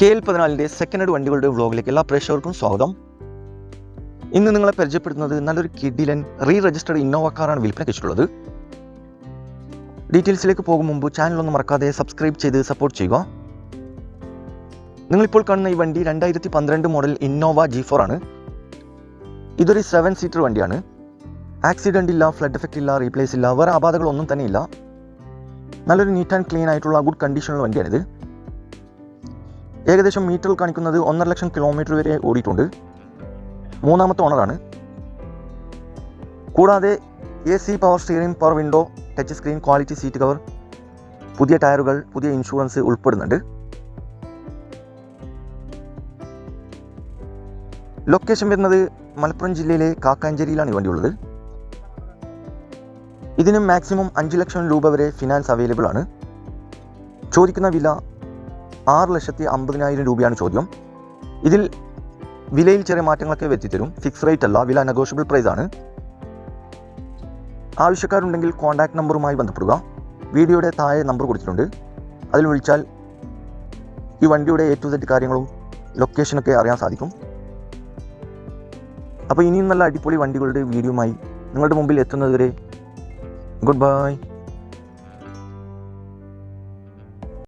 KL14 second hand വണ്ടികളുടെ വ്ലോഗിലേക്ക് എല്ലാ പ്രേക്ഷകർക്കും സ്വാഗതം. ഇന്ന് നിങ്ങളെ പരിചയപ്പെടുത്തുന്നത് നല്ലൊരു കിഡിലൻ രജിസ്റ്റേർഡ് ഇന്നോവ കാറാണ് വിൽപ്പനയ്ക്ക് വെച്ചിട്ടുള്ളത്. ഡീറ്റെയിൽസിലേക്ക് പോകും മുമ്പ് ചാനലൊന്നും മറക്കാതെ സബ്സ്ക്രൈബ് ചെയ്ത് സപ്പോർട്ട് ചെയ്യുക. നിങ്ങളിപ്പോൾ കാണുന്ന ഈ വണ്ടി 2012 മോഡൽ ഇന്നോവ G4 ആണ്. ഇതൊരു 7 സീറ്റർ വണ്ടിയാണ്. ആക്സിഡൻ്റ് ഇല്ല, ഫ്ലഡ് എഫക്റ്റ് ഇല്ല, റീപ്ലേസ് ഇല്ല, വേറെ അപാധകളൊന്നും തന്നെ ഇല്ല. നല്ലൊരു നീറ്റ് ആൻഡ് ക്ലീൻ ആയിട്ടുള്ള ഗുഡ് കണ്ടീഷനുള്ള വണ്ടിയാണിത്. ഏകദേശം മീറ്ററിൽ കാണിക്കുന്നത് 1.5 ലക്ഷം കിലോമീറ്റർ വരെ ഓടിയിട്ടുണ്ട്. 3ാമത്തെ ഓണറാണ്. കൂടാതെ AC, power steering, power window, touch screen, quality seat cover, പുതിയ ടയറുകൾ, പുതിയ ഇൻഷുറൻസ് ഉൾപ്പെടുന്നുണ്ട്. ലൊക്കേഷൻ വരുന്നത് മലപ്പുറം ജില്ലയിലെ കാക്കാഞ്ചേരിയിലാണ് ഈ വണ്ടി ഉള്ളത്. ഇതിന് മാക്സിമം 5 ലക്ഷം രൂപ വരെ ഫിനാൻസ് അവൈലബിൾ ആണ്. ചോദിക്കുന്ന വില 6,50,000 രൂപയാണ് ചോദ്യം. ഇതിൽ വിലയിൽ ചെറിയ മാറ്റങ്ങളൊക്കെ വരുത്തിത്തരും. ഫിക്സ് റേറ്റ് അല്ല, വില നെഗോഷ്യബിൾ പ്രൈസ് ആണ്. ആവശ്യക്കാരുണ്ടെങ്കിൽ കോൺടാക്ട് നമ്പറുമായി ബന്ധപ്പെടുക. വീഡിയോയുടെ താഴെ നമ്പർ കൊടുത്തിട്ടുണ്ട്. അതിൽ വിളിച്ചാൽ ഈ വണ്ടിയുടെ A to Z കാര്യങ്ങളും ലൊക്കേഷനൊക്കെ അറിയാൻ സാധിക്കും. അപ്പോൾ ഇനിയും നല്ല അടിപൊളി വണ്ടികളുടെ വീഡിയോയുമായി നിങ്ങളുടെ മുമ്പിൽ എത്തുന്നതുവരെ ഗുഡ് ബൈ.